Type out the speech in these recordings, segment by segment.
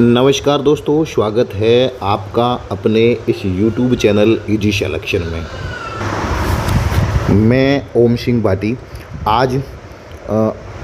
नमस्कार दोस्तों, स्वागत है आपका अपने इस YouTube चैनल इजी सिलेक्शन में। मैं ओम सिंह भाटी। आज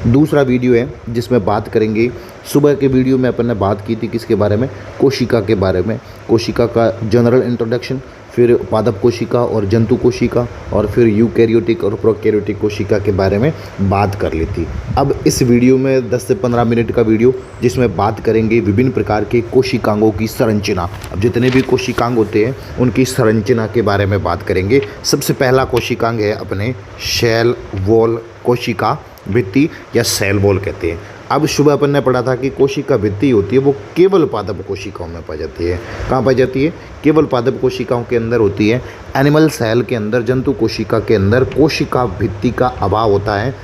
दूसरा वीडियो है जिसमें बात करेंगे। सुबह के वीडियो में अपन ने बात की थी किसके बारे में, कोशिका के बारे में। कोशिका का जनरल इंट्रोडक्शन, फिर पादप कोशिका और जंतु कोशिका, और फिर यूकैरियोटिक और प्रोकैरियोटिक कोशिका के बारे में बात कर ली थी। अब इस वीडियो में 10 से 15 मिनट का वीडियो जिसमें बात करेंगे विभिन्न प्रकार के कोशिकांगों की संरचना। अब जितने भी कोशिकांग होते हैं उनकी संरचना के बारे में बात करेंगे। सबसे पहला कोशिकांग है अपने सेल वॉल कोशिका भित्ति या सेल वॉल कहते हैं। अब सुबह अपन ने पढ़ा था कि कोशिका भित्ति होती है वो केवल पादप कोशिकाओं में पाई जाती है। कहाँ पाई जाती है? केवल पादप कोशिकाओं के अंदर होती है। एनिमल सेल के अंदर, जंतु कोशिका के अंदर कोशिका भित्ति का अभाव होता है,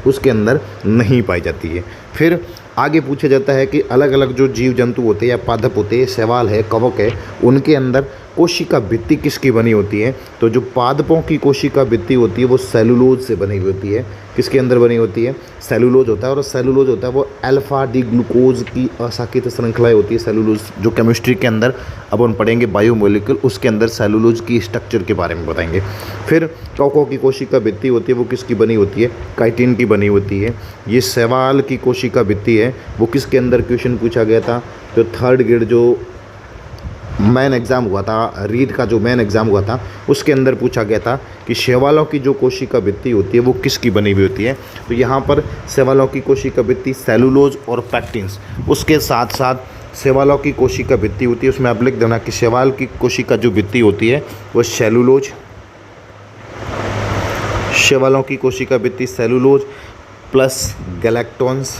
उसके अंदर नहीं पाई जाती है। फिर आगे पूछा जाता है कि अलग अलग जो जीव जंतु होते हैं या पादप होते हैं, शैवाल है, कवक है, उनके अंदर कोशिका भित्ति किसकी बनी होती है? तो जो पादपों की कोशिका भित्ति होती है वो सेलुलोज से बनी हुई होती है। किसके अंदर बनी होती है? सेलुलोज होता है। और सेलुलोज होता है वो अल्फा डी ग्लूकोज की अशाखित श्रृंखलाएं होती है। सेलुलोज जो केमिस्ट्री के अंदर अब हम पढ़ेंगे बायोमोलिक्यूल, उसके अंदर सेलुलोज की स्ट्रक्चर के बारे में बताएंगे। फिर कवकों की कोशिका भित्ति होती है वो किसकी बनी होती है? काइटिन की बनी होती है। ये शैवाल की कोशिका भित्ति है वो किसके अंदर क्वेश्चन पूछा गया था? जो थर्ड ग्रेड जो मेन एग्ज़ाम हुआ था, रीड का जो मेन एग्ज़ाम हुआ था, उसके अंदर पूछा गया था कि शैवालों की जो कोशिका भित्ति होती है वो किसकी बनी हुई होती है। तो यहाँ पर शैवालों की कोशिका भित्ति सेलुलोज और पैक्टिन्स, उसके साथ साथ शैवालों की कोशिका भित्ति होती है। उसमें आप लिख देना कि शैवाल की कोशिका जो भित्ति होती है वो सेलुलोज, शैवालों की कोशिका भित्ति सेलुलोज प्लस गैलेक्टॉन्स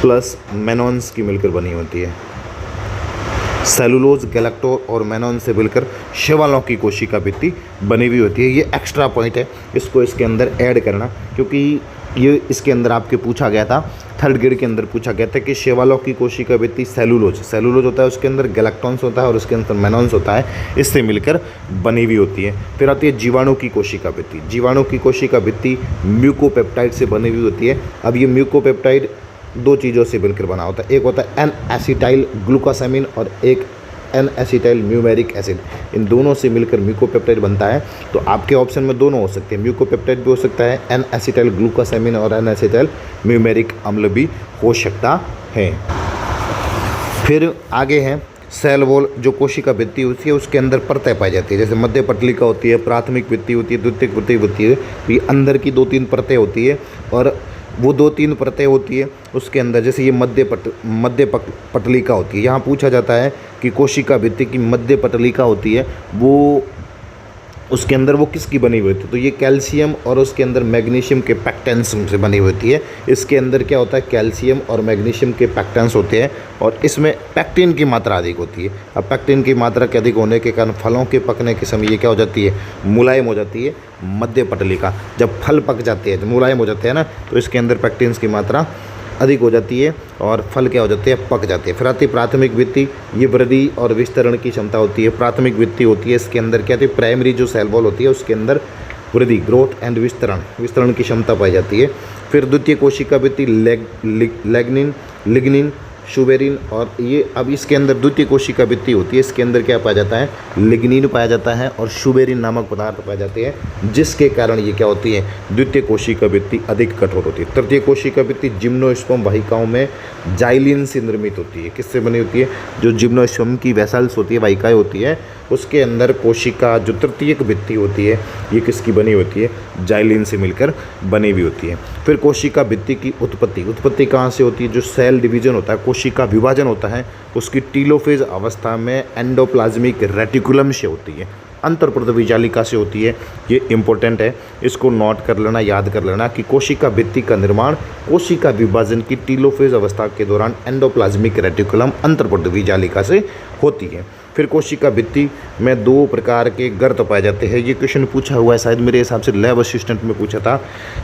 प्लस मेनॉन्स की मिलकर बनी होती है। सेलुलोज, गैलेक्टो और मेनॉन से मिलकर शैवालों की कोशिका भित्ति बनी हुई होती है। ये एक्स्ट्रा पॉइंट है, इसको इसके अंदर ऐड करना, क्योंकि ये इसके अंदर आपके पूछा गया था, थर्ड ग्रेड के अंदर पूछा गया था कि शैवालों की कोशिका भित्ति सेलुलोज होता है, उसके अंदर गैलेक्टॉन्स होता है और उसके अंदर मेनॉन्स होता है, इससे मिलकर बनी हुई होती है। फिर आती है जीवाणु की कोशिका भित्ति। जीवाणु की कोशिका भित्ति म्यूकोपेप्टाइड से बनी हुई होती है। अब ये म्यूकोपेप्टाइड दो चीज़ों से मिलकर बना होता है। एक होता है एन एसिटाइल ग्लूकोसामिन और एक एन एसिटाइल म्यूमेरिक एसिड। इन दोनों से मिलकर म्यूकोपेप्टाइड बनता है। तो आपके ऑप्शन में दोनों हो सकते हैं, म्यूकोपेप्टाइड भी हो सकता है, एन एसिटाइल ग्लूकोसामिन और एन एसिटाइल म्यूमेरिक अम्ल भी हो सकता है। फिर आगे है सेल वॉल। जो कोशिका भित्ति होती है उसके अंदर परतें पाई जाती है। जैसे मध्य पटलिका होती है, प्राथमिक भित्ति होती है, द्वितीयक भित्ति होती है। तो ये अंदर की 2-3 परतें होती है और वो 2-3 परतें होती है उसके अंदर। जैसे ये मध्य पटलिका होती है। यहाँ पूछा जाता है कि कोशिका भित्ति की मध्य पटलिका होती है वो उसके अंदर वो किसकी बनी हुई होती है? तो ये कैल्शियम और उसके अंदर मैग्नीशियम के पैक्टेंस से बनी हुई होती है। इसके अंदर क्या होता है? कैल्शियम और मैग्नीशियम के पैक्टेंस होते हैं और इसमें पैक्टिन की मात्रा अधिक होती है। अब पैक्टिन की मात्रा के अधिक होने के कारण फलों के पकने के समय ये क्या हो जाती है? मुलायम हो जाती है मध्य पटलिका। जब फल पक जाते हैं, जब मुलायम हो जाते हैं ना, तो इसके अंदर पैक्टिन्स की मात्रा अधिक हो जाती है और फल क्या हो जाते हैं? पक जाते हैं। फिर आती है प्राथमिक भित्ति। ये वृद्धि और विस्तरण की क्षमता होती है। प्राथमिक भित्ति होती है, इसके अंदर क्या होती है? प्राइमरी जो सेल वॉल होती है उसके अंदर वृद्धि, ग्रोथ एंड विस्तरण की क्षमता पाई जाती है। फिर द्वितीय कोशिका भित्ति लिग्निन, शुबेरिन, और ये अब इसके अंदर द्वितीय कोशिका भित्ति होती है। इसके अंदर क्या पाया जाता है? लिग्निन पाया जाता है और शुबेरिन नामक पदार्थ पाए जाते हैं, जिसके कारण ये क्या होती है? द्वितीय कोशिका भित्ति अधिक कठोर होती है। तृतीय कोशिका भित्ति जिम्नोस्पर्म वाहिकाओं में जाइलिन से निर्मित होती है। किससे बनी होती है? जो जिम्नोस्पर्म की वेसल्स होती है, वाहिकाएँ होती है, उसके अंदर कोशिका जो तृतीयक भित्ति होती है ये किसकी बनी होती है? जाइलिन से मिलकर बनी हुई होती है। फिर कोशिका भित्ति की उत्पत्ति कहाँ से होती है? जो सेल डिवीजन होता है, कोशिका विभाजन होता है, उसकी टीलोफेज अवस्था में एंडोप्लाज्मिक रेटिकुलम से होती है, अंतर्प्रद्रवी जालिका से होती है। ये इंपॉर्टेंट है, इसको नोट कर लेना, याद कर लेना कि कोशिका भित्ति का निर्माण कोशिका विभाजन की टीलोफेज अवस्था के दौरान एंडोप्लाज्मिक रेटिकुलम अंतर्प्रद्रवी जालिका से होती है। फिर कोशिका भित्ति में 2 प्रकार के गर्त पाए जाते हैं। ये क्वेश्चन पूछा हुआ है, शायद मेरे हिसाब से लैब असिस्टेंट में पूछा था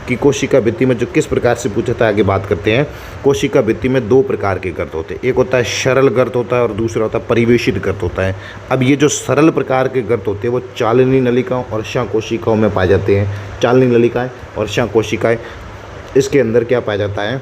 कि कोशिका भित्ति में जो किस प्रकार से पूछा था, आगे बात करते हैं। कोशिका भित्ति में 2 प्रकार के गर्त होते हैं। एक होता है सरल गर्त होता है और दूसरा होता है परिवेशित गर्त होता है। अब ये जो सरल प्रकार के गर्त होते हैं वो चालनी नलिकाओं और संकोशिकाओं में पाए जाते हैं। चालनी नलिकाएँ और संकोशिकाएँ, इसके अंदर क्या पाया जाता है?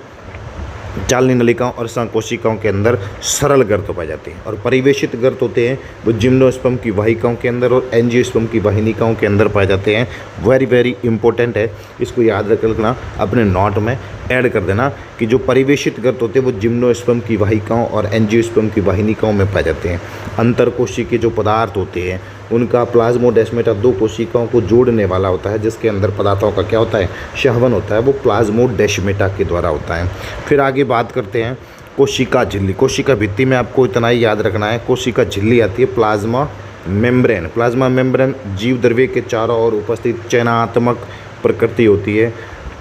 जालनी नलिकाओं और संकोशिकाओं के अंदर सरल गर्त पाए जाते हैं, और परिवेशित गर्त होते हैं वो जिम्नोस्पर्म की वाहिकाओं के अंदर और एंजियोस्पर्म की वाहिनिकाओं के अंदर पाए जाते हैं। वेरी वेरी इंपॉर्टेंट है, इसको याद रख रखना, अपने नोट में ऐड कर देना कि जो परिवेशित गर्त होते हैं वो जिम्नोस्पर्म की वाहिकाओं और एंजियोस्पर्म की वाहिनिकाओं में पाए जाते हैं। अंतरकोशिकीय जो पदार्थ होते हैं उनका प्लाज्मोडेस्माटा दो कोशिकाओं को जोड़ने वाला होता है, जिसके अंदर पदार्थों का क्या होता है, संवहन होता है, वो प्लाज्मोडेस्माटा के द्वारा होता है। फिर आगे बात करते हैं कोशिका झिल्ली। कोशिका भित्ति में आपको इतना ही याद रखना है, कोशिका झिल्ली आती है प्लाज्मा मेम्ब्रेन। प्लाज्मा मेम्ब्रेन जीव द्रव्य के चारों ओर उपस्थित चयनात्मक प्रकृति होती है,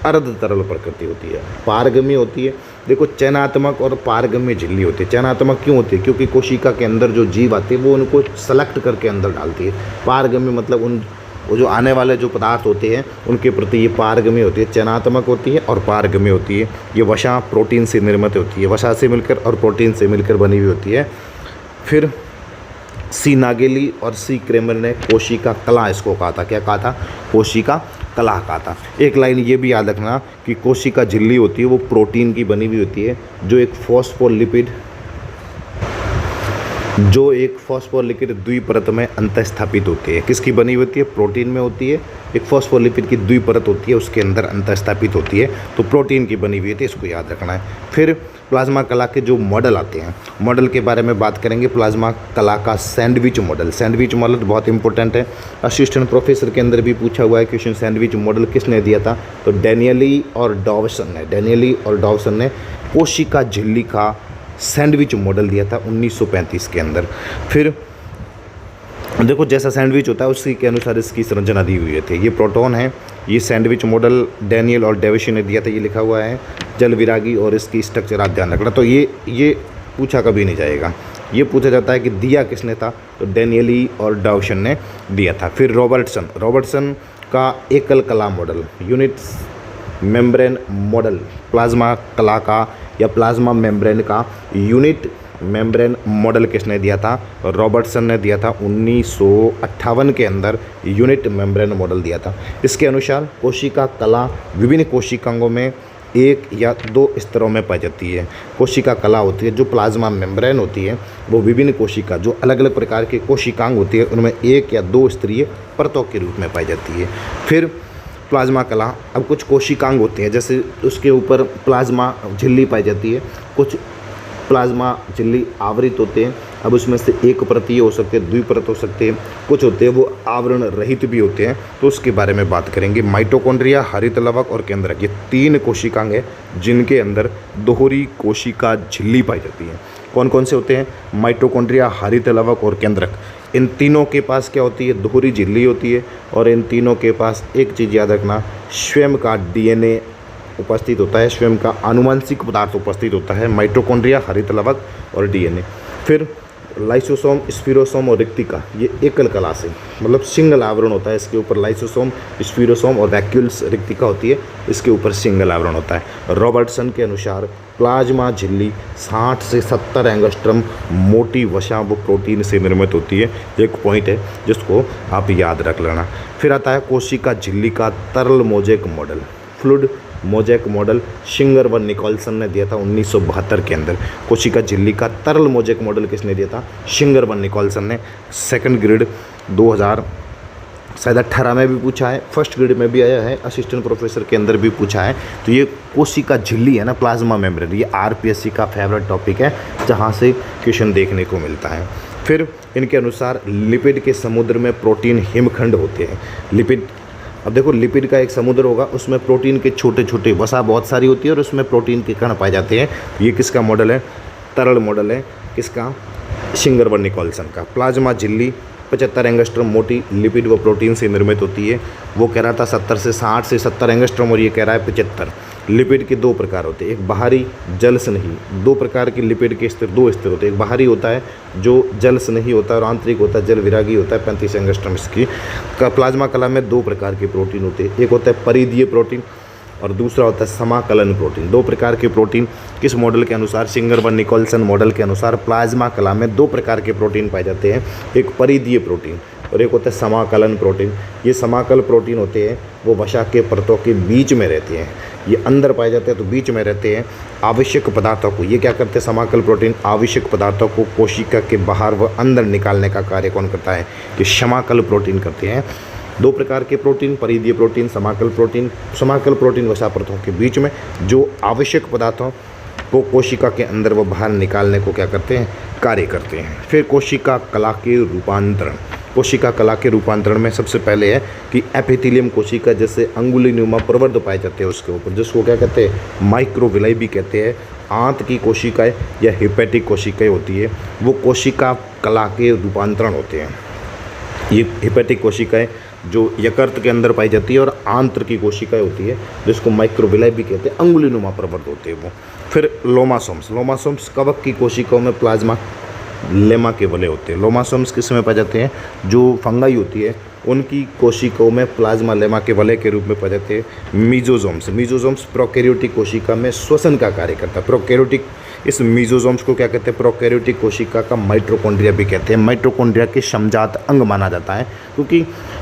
अर्ध तरल प्रकृति होती है, पारगम्य होती है। देखो चयनात्मक और पारगम्य झिल्ली होती है। चयनात्मक क्यों होती है, क्योंकि कोशिका के अंदर जो जीव आते हैं वो उनको सेलेक्ट करके अंदर डालती है। पारगम्य मतलब उन वो जो आने वाले जो पदार्थ होते हैं उनके प्रति ये पारगम्य होती है, चयनात्मक होती है और पारगम्य होती है। ये वसा प्रोटीन से निर्मित होती है, वसा से मिलकर और प्रोटीन से मिलकर बनी हुई होती है। फिर सी नागेली और सी क्रेमर ने कोशिका कला इसको कहा था, क्या कहा था, कोशिका कला कहा था। एक लाइन ये भी याद रखना कि कोशिका झिल्ली होती है वो प्रोटीन की बनी हुई होती है, जो एक फॉस्फोलिपिड द्विपरत में अंतःस्थापित होती है। किसकी बनी हुई होती है, प्रोटीन में होती है। एक फॉस्फोलिपिड की द्विपरत होती है, उसके अंदर अंतःस्थापित होती है, तो प्रोटीन की बनी हुई होती है, इसको याद रखना है। फिर प्लाज्मा कला के जो मॉडल आते हैं, मॉडल के बारे में बात करेंगे। प्लाज्मा कला का सैंडविच मॉडल, सैंडविच मॉडल बहुत इंपॉर्टेंट है, असिस्टेंट प्रोफेसर के अंदर भी पूछा हुआ है क्वेश्चन। सैंडविच मॉडल किसने दिया था, तो डेनियली और डॉवसन ने कोशिका झिल्ली का सैंडविच मॉडल दिया था 1935 के अंदर। फिर देखो जैसा सैंडविच होता है उसी के अनुसार इसकी संरचना दी हुई थी। ये प्रोटॉन है, ये सैंडविच मॉडल डेनियल और डेविशी ने दिया था, ये लिखा हुआ है जल विरागी, और इसकी स्ट्रक्चर आप ध्यान रखना। तो ये पूछा कभी नहीं जाएगा, ये पूछा जाता है कि दिया किसने था, तो डेनियली और डॉवसन ने दिया था। फिर रॉबर्टसन का एकल कला model, unit membrane model, plasma कला का या प्लाज्मा मेम्ब्रेन का यूनिट मेम्ब्रेन मॉडल किसने दिया था, रॉबर्टसन ने दिया था 1958 के अंदर यूनिट मेम्ब्रेन मॉडल दिया था। इसके अनुसार कोशिका कला विभिन्न कोशिकांगों में एक या दो स्तरों में पाई जाती है। कोशिका कला होती है, जो प्लाज्मा मेम्ब्रेन होती है वो विभिन्न कोशिका जो अलग अलग प्रकार के कोशिकांग होती है उनमें एक या दो स्तरीय परतों के रूप में पाई जाती है। फिर प्लाज्मा कला, अब कुछ कोशिकांग होते हैं जैसे उसके ऊपर प्लाज्मा झिल्ली पाई जाती है, कुछ प्लाज्मा झिल्ली आवृत होते हैं। अब उसमें से एक परतीय हो सकते हैं, द्विपरत हो सकते हैं, कुछ होते हैं वो आवरण रहित भी होते हैं, तो उसके बारे में बात करेंगे। माइटोकॉन्ड्रिया, हरित लवक और केंद्रक, ये तीन कोशिकांग हैं जिनके अंदर दोहरी कोशिका झिल्ली पाई जाती है। कौन कौन से होते हैं, माइटोकॉन्ड्रिया, हरित लवक और केंद्रक। इन तीनों के पास क्या होती है, दोहरी झिल्ली होती है, और इन तीनों के पास एक चीज़ याद रखना, स्वयं का डीएनए उपस्थित होता है, स्वयं का आनुवंशिक पदार्थ उपस्थित होता है, माइटोकॉन्ड्रिया, हरित लवक और डीएनए। फिर लाइसोसोम, स्फीरोसोम और रिक्तिका, ये एकल कला से मतलब सिंगल आवरण होता है, इसके ऊपर लाइसोसोम, स्फीरोसोम और वैक्यूल्स रिक्तिका होती है, इसके ऊपर सिंगल आवरण होता है। रॉबर्टसन के अनुसार प्लाज्मा झिल्ली 60 से 70 एंगस्ट्रम मोटी वसा व प्रोटीन से निर्मित होती है। एक पॉइंट है जिसको आप याद रख लेना। फिर आता है कोशिका झिल्ली का तरल mosaic model, fluid mosaic model, Singer व निकोलसन ने दिया था 1972 के अंदर। कोशिका झिल्ली का तरल मोज़ेक मॉडल किसने दिया था, शिंगर व निकोलसन ने। सेकंड ग्रेड 2018 में भी पूछा है, फर्स्ट ग्रेड में भी आया है, असिस्टेंट प्रोफेसर के अंदर भी पूछा है। तो ये कोशिका झिल्ली है ना, प्लाज्मा मेम्ब्रेन, ये आरपीएससी का फेवरेट टॉपिक है जहाँ से क्वेश्चन देखने को मिलता है। फिर इनके अनुसार लिपिड के समुद्र में प्रोटीन हिमखंड होते हैं। लिपिड, अब देखो लिपिड का एक समुद्र होगा, उसमें प्रोटीन के छोटे छोटे वसा बहुत सारी होती है और उसमें प्रोटीन के कण पाए जाते हैं। ये किसका मॉडल है, तरल मॉडल है, किसका, शिंगर व निकोलसन का। प्लाज्मा झिल्ली 75 एंगस्ट्रम मोटी लिपिड व प्रोटीन से निर्मित होती है। वो कह रहा था 60 से 70 एंगस्ट्रम और ये कह रहा है 75। लिपिड के दो प्रकार होते हैं, एक बाहरी जल स्नेही, दो प्रकार के लिपिड के स्तर, दो स्तर होते हैं। एक बाहरी होता है जो जल स्नेही होता है और आंतरिक होता है जल विरागी होता है, 35 एंगस्ट्रम इसकी। प्लाज्मा कला में दो प्रकार के प्रोटीन होते हैं, एक होता है परिधीय प्रोटीन और दूसरा होता है समाकलन प्रोटीन। दो प्रकार के प्रोटीन किस मॉडल के अनुसार, शिंगर व निकोलसन मॉडल के अनुसार प्लाज्मा कला में दो प्रकार के प्रोटीन पाए जाते हैं, एक परिधीय प्रोटीन और एक होता है समाकलन प्रोटीन। ये समाकल प्रोटीन होते हैं वो वसा के परतों के बीच में रहते हैं। ये अंदर पाए जाते हैं तो बीच में रहते हैं। आवश्यक पदार्थों को ये क्या करते हैं, समाकल प्रोटीन आवश्यक पदार्थों को कोशिका के बाहर व अंदर निकालने का कार्य कौन करता है, कि समाकल प्रोटीन करते हैं। दो प्रकार के प्रोटीन, परिधीय प्रोटीन, समाकल प्रोटीन। समाकल प्रोटीन वसा परतों के बीच में जो आवश्यक पदार्थों को कोशिका के अंदर व बाहर निकालने को क्या करते हैं, कार्य करते हैं। फिर कोशिका कला के रूपांतरण। कोशिका कला के रूपांतरण में सबसे पहले है कि एपिथेलियम कोशिका जैसे अंगुलीनुमा प्रवर्ध पाए जाते हैं उसके ऊपर, जिसको क्या कहते हैं, माइक्रोविलाई भी कहते हैं। आंत की कोशिकाएं या हिपैटिक कोशिकाएं होती है, वो कोशिका कला के रूपांतरण होते हैं। ये हिपैटिक कोशिकाएं जो यकृत के अंदर पाई जाती है, और आंत्र की कोशिकाएं होती है जिसको माइक्रोविलाई भी कहते हैं, अंगुलीनुमा प्रवर्ध होते हैं वो। फिर लोमासोम्स। लोमासोम्स कवक की कोशिकाओं में प्लाज्मा लेमा के वलय होते हैं। लोमासोम्स किस में पाए जाते हैं, जो फंगाई होती है उनकी कोशिकाओं में प्लाज्मा लेमा के वलय के रूप में पाए जाते हैं। मीजोजोम्स। मीजोजोम्स प्रोकैरियोटिक कोशिका में श्वसन का कार्य करता है। प्रोकैरियोटिक, इस मीजोजोम्स को क्या कहते हैं, प्रोकैरियोटिक कोशिका का माइटोकॉन्ड्रिया भी कहते हैं। माइटोकॉन्ड्रिया के समजात अंग माना जाता है, क्योंकि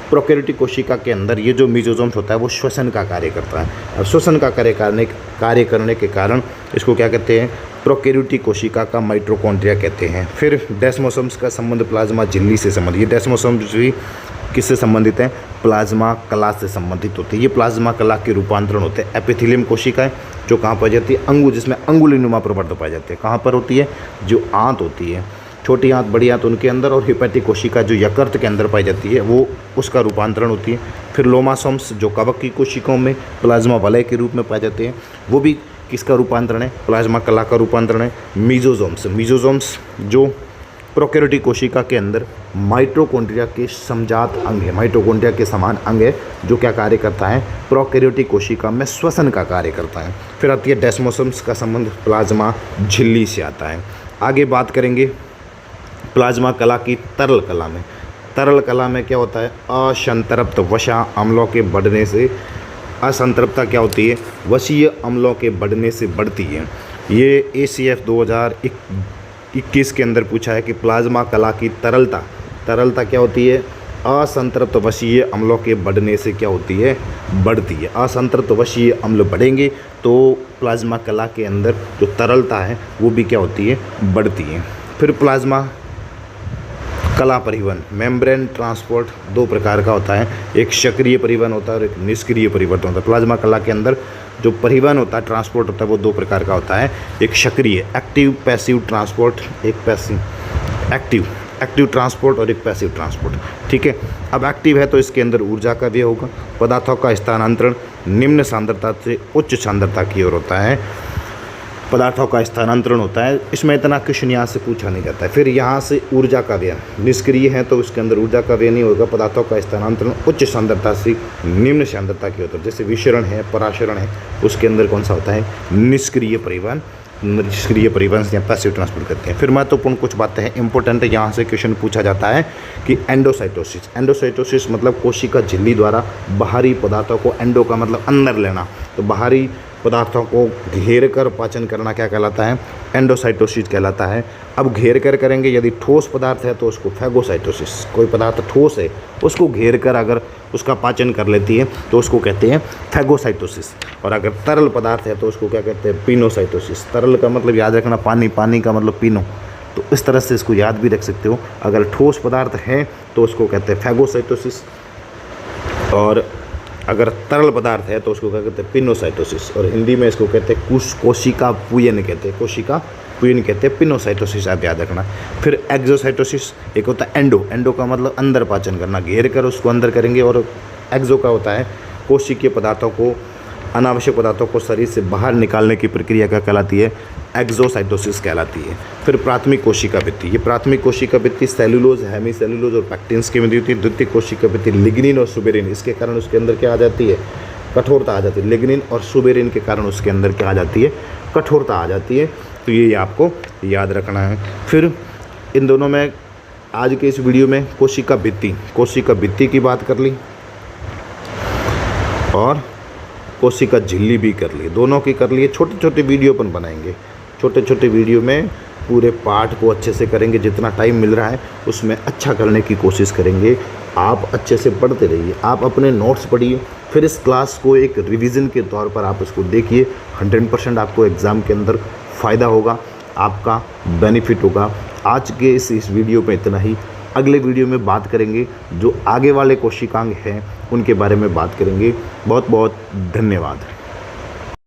प्रोकैरियोटिक कोशिका के अंदर ये जो मीजोजोम्स होता है वो श्वसन का कार्य करता है। अब श्वसन का कार्य करने के कारण इसको क्या कहते हैं, प्रोकैरियोटिक कोशिका का माइटोकॉन्ड्रिया कहते हैं। फिर डेस्मोसोम्स का संबंध प्लाज्मा झिल्ली से संबंधित। ये डेस्मोसोम्स भी किससे संबंधित हैं, प्लाज्मा कला से संबंधित होते हैं। ये प्लाज्मा कला के रूपांतरण होते हैं। एपिथेलियम कोशिकाएं जो कहाँ पाई जाती है, जिसमें अंगुलीनुमा प्रवर्ध पाए जाते हैं। कहाँ पर होती है, जो आंत होती है, छोटी आंत बड़ी आंत उनके अंदर, और हिपैटिक कोशिका जो यकृत के अंदर पाई जाती है वो उसका रूपांतरण होती है। फिर लोमासोम्स जो कवक की कोशिकाओं में प्लाज्मा वलय के रूप में पाए जाते हैं, वो भी किसका रूपांतरण है, प्लाज्मा कला का रूपांतरण है। मीजोजोम्स। मीजोजोम्स जो प्रोकैरियोटिक कोशिका के अंदर माइटोकॉन्ड्रिया के समजात अंग है, माइटोकॉन्ड्रिया के समान अंग है, जो क्या कार्य करता है, प्रोकैरियोटिक कोशिका में श्वसन का कार्य करता है। फिर आती है डेस्मोसोम्स का संबंध प्लाज्मा झिल्ली से आता है। आगे बात करेंगे प्लाज्मा कला की तरल कला में। तरल कला में क्या होता है, असंतृप्त वसा अम्लों के बढ़ने से, असंतृप्तता क्या होती है, वसीय अम्लों के बढ़ने से बढ़ती है। ये ACF 2021 के अंदर पूछा है कि प्लाज्मा कला की तरलता क्या होती है, असंतृप्त वसीय अम्लों के बढ़ने से क्या होती है, बढ़ती है। असंतृप्त वसीय अम्ल बढ़ेंगे तो प्लाज्मा कला के अंदर जो तरलता है वो भी क्या होती है, बढ़ती है। फिर प्लाज्मा कला परिवहन, मेम्ब्रेन ट्रांसपोर्ट दो प्रकार का होता है, एक सक्रिय परिवहन होता है और एक निष्क्रिय परिवर्तन होता है। प्लाज्मा कला के अंदर जो परिवहन होता है, ट्रांसपोर्ट होता है, वो दो प्रकार का होता है, एक सक्रिय एक्टिव पैसिव ट्रांसपोर्ट, एक पैसिव एक्टिव ट्रांसपोर्ट और एक पैसिव ट्रांसपोर्ट। ठीक है, अब एक्टिव है तो इसके अंदर ऊर्जा का व्यय होगा। पदार्थों का स्थानांतरण निम्न सांद्रता से उच्च सांद्रता की ओर होता है, पदार्थों का स्थानांतरण होता है। इसमें इतना क्वेश्चन यहाँ से पूछा नहीं जाता है। फिर यहाँ से ऊर्जा का व्यय, निष्क्रिय है तो उसके अंदर ऊर्जा का व्यय नहीं होगा। पदार्थों का स्थानांतरण उच्च सांद्रता से निम्न सांद्रता की होता है, जैसे विशरण है, पराशरण है, उसके अंदर कौन सा होता है, निष्क्रिय परिवहन या पैसिव ट्रांसपोर्ट करते हैं। फिर महत्वपूर्ण कुछ बातें हैं, इंपॉर्टेंट है, यहाँ से क्वेश्चन पूछा जाता है कि एंडोसाइटोसिस मतलब कोशिका झिल्ली द्वारा बाहरी पदार्थों को, एंडो का मतलब अंदर लेना, तो बाहरी पदार्थों को घेर कर पाचन करना क्या कहलाता है, एंडोसाइटोसिस कहलाता है। अब घेर कर करेंगे, यदि ठोस पदार्थ है तो उसको फैगोसाइटोसिस, कोई पदार्थ ठोस है उसको घेर कर अगर उसका पाचन कर लेती है तो उसको कहते हैं फैगोसाइटोसिस। और अगर तरल पदार्थ है तो उसको क्या कहते हैं, पिनोसाइटोसिस। तरल का मतलब याद रखना पानी, पानी का मतलब पिनो, तो इस तरह से इसको याद भी रख सकते हो। अगर ठोस पदार्थ है तो उसको कहते हैं फैगोसाइटोसिस, और अगर तरल पदार्थ है तो उसको क्या कहते हैं, पिनोसाइटोसिस। और हिंदी में इसको कहते हैं कोशिका पुयन कहते हैं, कोशिका पुयन कहते हैं, पिनोसाइटोसिस आप याद रखना। फिर एक्सोसाइटोसिस, एक होता है एंडो का मतलब अंदर पाचन करना, घेर कर उसको अंदर करेंगे, और एक्सो का होता है कोशिकीय पदार्थों को, अनावश्यक पदार्थों को शरीर से बाहर निकालने की प्रक्रिया क्या कहलाती है, एक्सोसाइटोसिस कहलाती है। फिर प्राथमिक कोशिका भित्ति, ये प्राथमिक कोशिका भित्ति सेलुलोज, हेमी सेलुलोज और पैक्टिन्स की मिलती है। द्वितीय कोशिका भित्ति लिग्निन और सुबेरिन, इसके कारण उसके अंदर क्या आ जाती है, कठोरता आ जाती है। लिग्निन और सुबेरिन के कारण उसके अंदर क्या आ जाती है, कठोरता आ जाती है। तो ये आपको याद रखना है। फिर इन दोनों में आज के इस वीडियो में कोशिका भित्ति की बात कर ली और कोशिका झिल्ली भी कर ली, दोनों की कर लिए। छोटे छोटे वीडियो अपन बनाएंगे, छोटे छोटे वीडियो में पूरे पाठ को अच्छे से करेंगे, जितना टाइम मिल रहा है उसमें अच्छा करने की कोशिश करेंगे। आप अच्छे से पढ़ते रहिए, आप अपने नोट्स पढ़िए, फिर इस क्लास को एक रिवीजन के तौर पर आप इसको देखिए। 100% आपको एग्ज़ाम के अंदर फ़ायदा होगा, आपका बेनिफिट होगा। आज के इस वीडियो में इतना ही। अगले वीडियो में बात करेंगे जो आगे वाले कोशिकांग हैं उनके बारे में बात करेंगे। बहुत बहुत धन्यवाद।